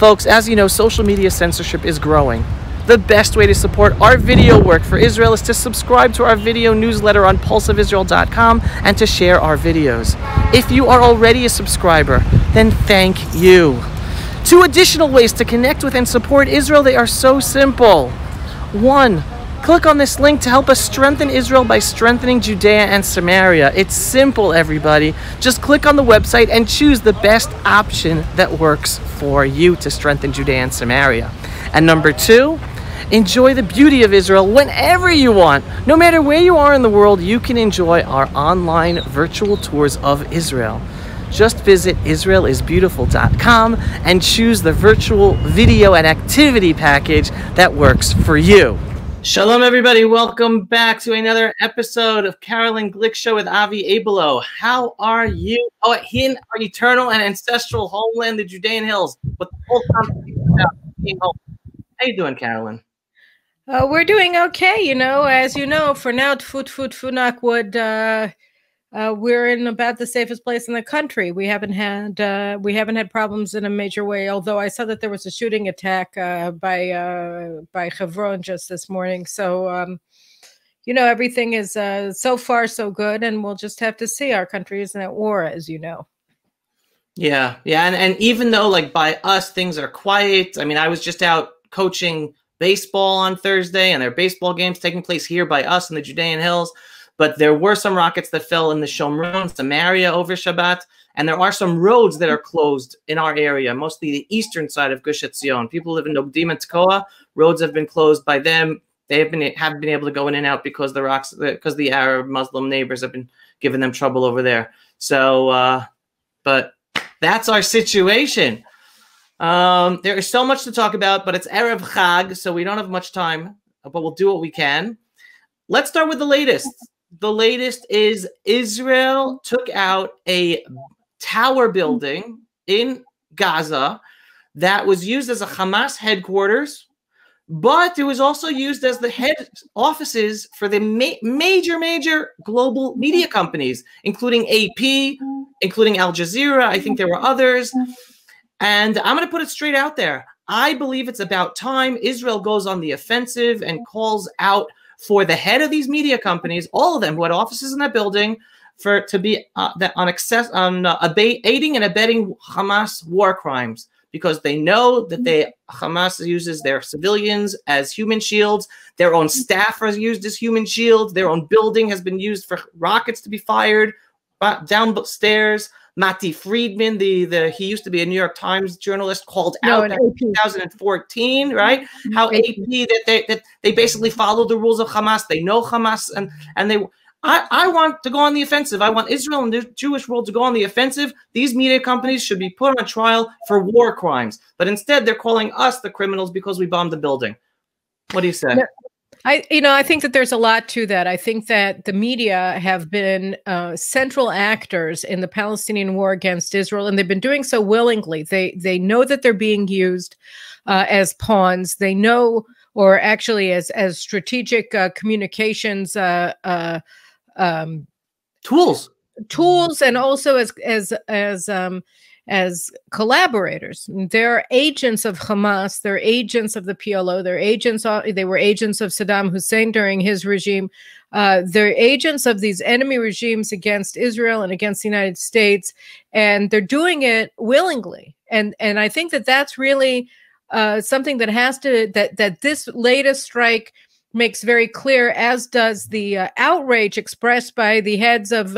Folks, as you know, social media censorship is growing. The best way to support our video work for Israel is to subscribe to our video newsletter on pulseofisrael.com and to share our videos. If you are already a subscriber, then thank you. 2 additional ways to connect with and support Israel, they are so simple. 1, click on this link to help us strengthen Israel by strengthening Judea and Samaria. It's simple, everybody. Just click on the website and choose the best option that works for you to strengthen Judea and Samaria. And number 2, enjoy the beauty of Israel whenever you want. No matter where you are in the world, you can enjoy our online virtual tours of Israel. Just visit israelisbeautiful.com and choose the virtual video and activity package that works for you. Shalom, everybody. Welcome back to another episode of Carolyn Glick Show with Avi Abelo. How are you? Oh, in our eternal and ancestral homeland, the Judean Hills, with the whole conversation about being home. How you doing, Carolyn? We're doing okay, you know. As you know, for now, knock wood, we're in about the safest place in the country. We haven't had problems in a major way. Although I saw that there was a shooting attack by Hebron just this morning. So you know, everything is so far so good, and we'll just have to see. Our country isn't at war, as you know. Yeah, and even though like by us things are quiet. I mean, I was just out coaching baseball on Thursday, and there are baseball games taking place here by us in the Judean Hills. But there were some rockets that fell in the Shomron, Samaria over Shabbat, and there are some roads that are closed in our area, mostly the eastern side of Gush Etzion. People live in Nogdim and Tekoa. Roads have been closed by them. They haven't been able to go in and out because the Arab Muslim neighbors have been giving them trouble over there. So, but that's our situation. There is so much to talk about, but it's Erev Chag, so we don't have much time, but we'll do what we can. Let's start with the latest. The latest is Israel took out a tower building in Gaza that was used as a Hamas headquarters, but it was also used as the head offices for the major global media companies, including AP, including Al Jazeera. I think there were others. And I'm going to put it straight out there. I believe it's about time Israel goes on the offensive and calls out for the head of these media companies, all of them who had offices in that building, to be aiding and abetting Hamas war crimes, because they know that Hamas uses their civilians as human shields. Their own staff are used as human shields. Their own building has been used for rockets to be fired downstairs. Mati Friedman, he used to be a New York Times journalist, called out in 2014, right? How AP that they basically follow the rules of Hamas. They know Hamas, and they. I want to go on the offensive. I want Israel and the Jewish world to go on the offensive. These media companies should be put on trial for war crimes, but instead they're calling us the criminals because we bombed the building. What do you say? I think that there's a lot to that. I think that the media have been central actors in the Palestinian war against Israel, and they've been doing so willingly. They know that they're being used as pawns. They know, or actually as strategic communications tools, and also as collaborators. They're agents of Hamas. They're agents of the PLO. They were agents of Saddam Hussein during his regime. They're agents of these enemy regimes against Israel and against the United States, and they're doing it willingly. And I think that that's really something that that this latest strike makes very clear, as does the outrage expressed by the heads of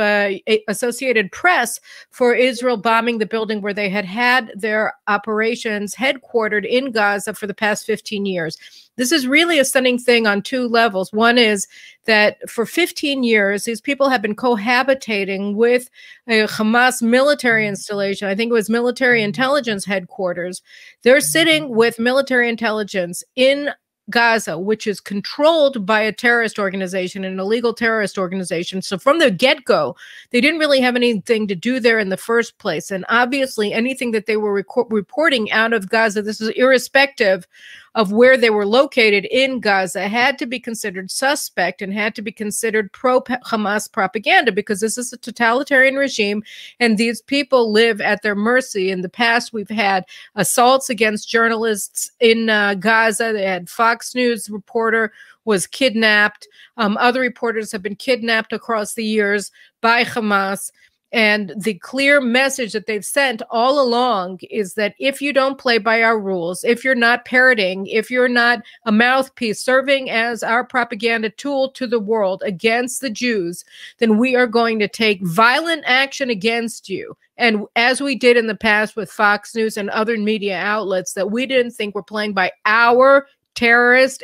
Associated Press for Israel bombing the building where they had their operations headquartered in Gaza for the past 15 years. This is really a stunning thing on 2 levels. One is that for 15 years, these people have been cohabitating with a Hamas military installation. I think it was military intelligence headquarters. They're sitting with military intelligence in Gaza, which is controlled by a terrorist organization, an illegal terrorist organization. So from the get-go, they didn't really have anything to do there in the first place. And obviously anything that they were reporting out of Gaza, this is irrespective of where they were located in Gaza had to be considered suspect and had to be considered pro-Hamas propaganda, because this is a totalitarian regime and these people live at their mercy. In the past, we've had assaults against journalists in Gaza. They had Fox News reporter was kidnapped. Other reporters have been kidnapped across the years by Hamas. And the clear message that they've sent all along is that if you don't play by our rules, if you're not parroting, if you're not a mouthpiece serving as our propaganda tool to the world against the Jews, then we are going to take violent action against you. And as we did in the past with Fox News and other media outlets that we didn't think were playing by our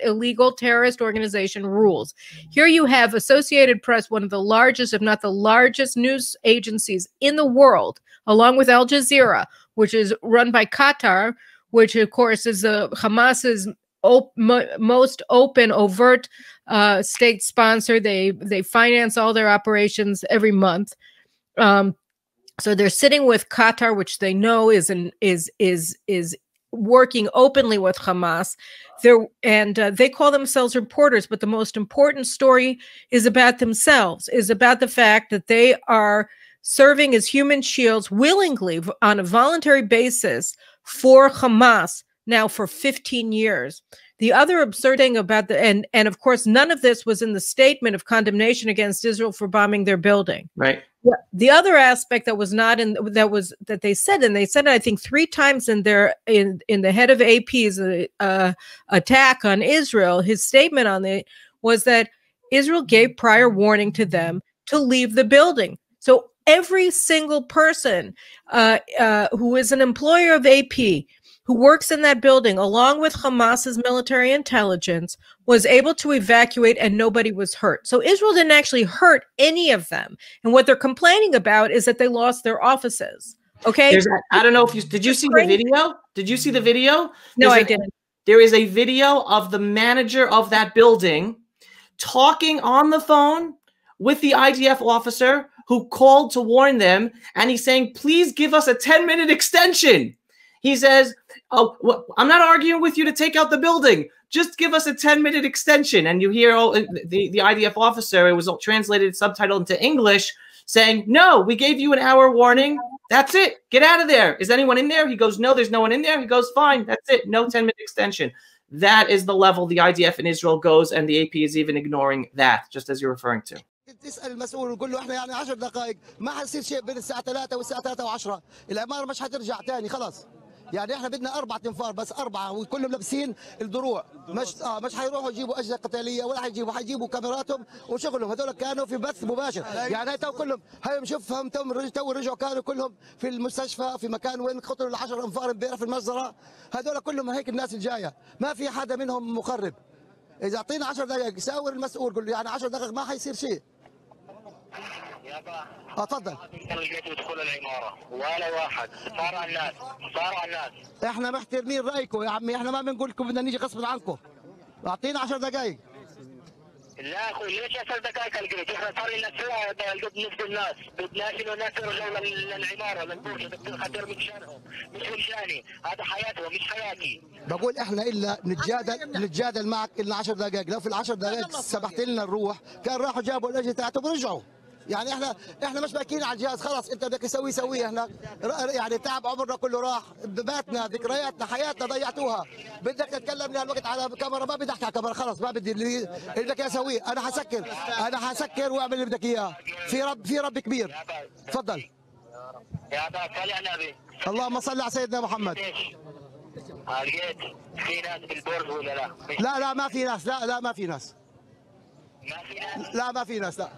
illegal terrorist organization rules. Here you have Associated Press, one of the largest, if not the largest news agencies in the world, along with Al Jazeera, which is run by Qatar, which of course is Hamas's most open, overt state sponsor. They finance all their operations every month. So they're sitting with Qatar, which they know is working openly with Hamas. They call themselves reporters, but the most important story is about themselves, is about the fact that they are serving as human shields willingly on a voluntary basis for Hamas now for 15 years. The other absurd thing about and of course, none of this was in the statement of condemnation against Israel for bombing their building. Right. The other aspect that was not in that they said, and they said it, I think 3 times in the head of AP's attack on Israel, his statement on it was that Israel gave prior warning to them to leave the building. So every single person who is an employer of AP, who works in that building, along with Hamas's military intelligence, was able to evacuate and nobody was hurt. So Israel didn't actually hurt any of them. And what they're complaining about is that they lost their offices. Okay? I don't know if did you see the video? Did you see the video? No, I didn't. There is a video of the manager of that building talking on the phone with the IDF officer who called to warn them. And he's saying, please give us a 10-minute extension. He says, oh, well, I'm not arguing with you to take out the building. Just give us a 10-minute extension. And you hear the IDF officer, it was all translated, subtitled into English, saying, no, we gave you an hour warning. That's it. Get out of there. Is anyone in there? He goes, no, there's no one in there. He goes, fine. That's it. No 10-minute extension. That is the level the IDF in Israel goes, and the AP is even ignoring that, just as you're referring to. تسال المسؤول وتقول له احنا يعني 10 دقائق ما حيصير شيء بين الساعه 3 والساعه 3 و10 العماره مش حترجع ثاني خلاص يعني احنا بدنا 4 تنفار بس 4 وكلهم لابسين الدروع مش حيروحوا يجيبوا اجهزه قتاليه ولا حيجيبوا كاميراتهم وشغلهم هذول كانوا في بث مباشر يعني هاي تو كلهم هاي بنشوفهم تو رجعوا كانوا كلهم في المستشفى في مكان وين قتلوا ال10 انفار امبارح في المجزره هذول كلهم هيك الناس الجايه ما في حدا منهم مخرب اذا اعطينا 10 دقائق يساور المسؤول قول له يعني 10 دقائق ما حيصير شيء اتفضل يدخل العماره ولا واحد صار على الناس احنا محترمين رايكم يا عمي احنا ما بنقول لكم بدنا نيجي غصب عنكم اعطينا 10 دقائق لا اخوي ليش 10 دقائق الجريت احنا صار لنا ساعه بالنسبه للناس بدنا انه الناس يرجعوا للعماره للبرج بدنا خطر من شانهم مش من شاني هذا حياتهم مش حياتي بقول احنا الا نتجادل معك الا 10 دقائق لو في ال10 دقائق سمحت لنا نروح كان راحوا جابوا الاجهزه تاعتهم ورجعوا يعني احنا مش باكين على الجهاز خلاص انت بدك تسويه سويه احنا يعني تعب عمرنا كله راح باتنا ذكرياتنا حياتنا ضيعتوها بدك تتكلمني هالوقت على كاميرا ما بدي احكي على كاميرا خلاص ما بدي اللي بدك اسويه انا حسكر واعمل اللي بدك اياه في رب كبير تفضل يا ابا صل على النبي اللهم صل على سيدنا محمد لقيت في ناس بالبرج ولا لا لا ما في ناس لا ما في ناس لا ما في ناس لا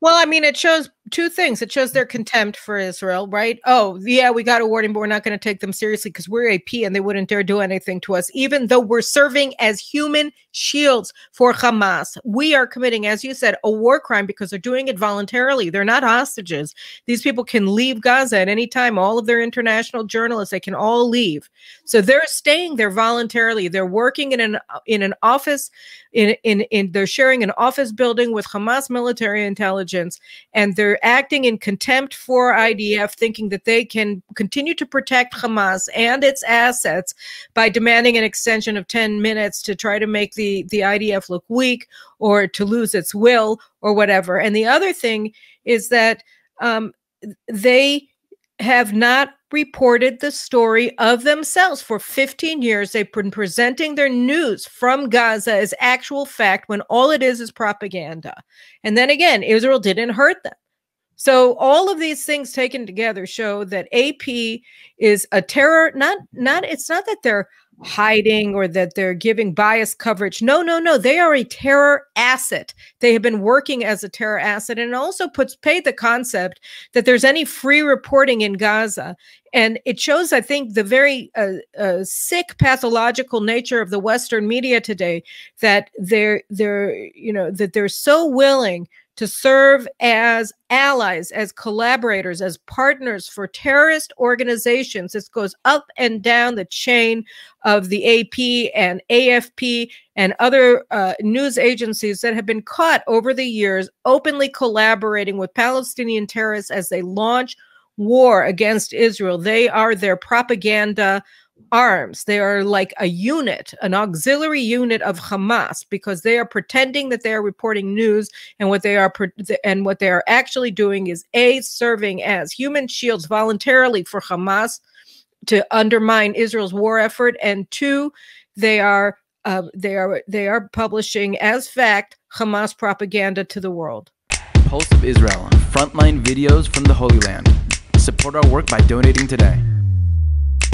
Well, I mean, it shows 2 things. It shows their contempt for Israel, right? Oh, yeah, we got a warning, but we're not going to take them seriously because we're AP and they wouldn't dare do anything to us, even though we're serving as human shields for Hamas. We are committing, as you said, a war crime because they're doing it voluntarily. They're not hostages. These people can leave Gaza at any time. All of their international journalists, they can all leave. So they're staying there voluntarily. They're working in an office, they're sharing an office building with Hamas military intelligence. intelligence, and they're acting in contempt for IDF, thinking that they can continue to protect Hamas and its assets by demanding an extension of 10 minutes to try to make the IDF look weak or to lose its will or whatever. And the other thing is that they have not reported the story of themselves. For 15 years, they've been presenting their news from Gaza as actual fact when all it is propaganda. And then again, Israel didn't hurt them. So all of these things taken together show that AP is a terror, it's not that they're hiding or that they're giving biased coverage. No. They are a terror asset. They have been working as a terror asset, and it also paid the concept that there's any free reporting in Gaza. And it shows, I think, the very sick pathological nature of the Western media today, that they're so willing to serve as allies, as collaborators, as partners for terrorist organizations. This goes up and down the chain of the AP and AFP and other news agencies that have been caught over the years openly collaborating with Palestinian terrorists as they launch war against Israel. They are their propaganda arms. They are like a unit, an auxiliary unit of Hamas, because they are pretending that they are reporting news, and what they are actually doing is serving as human shields voluntarily for Hamas to undermine Israel's war effort, and two, they are publishing as fact Hamas propaganda to the world. Pulse of Israel, frontline videos from the Holy Land. Support our work by donating today.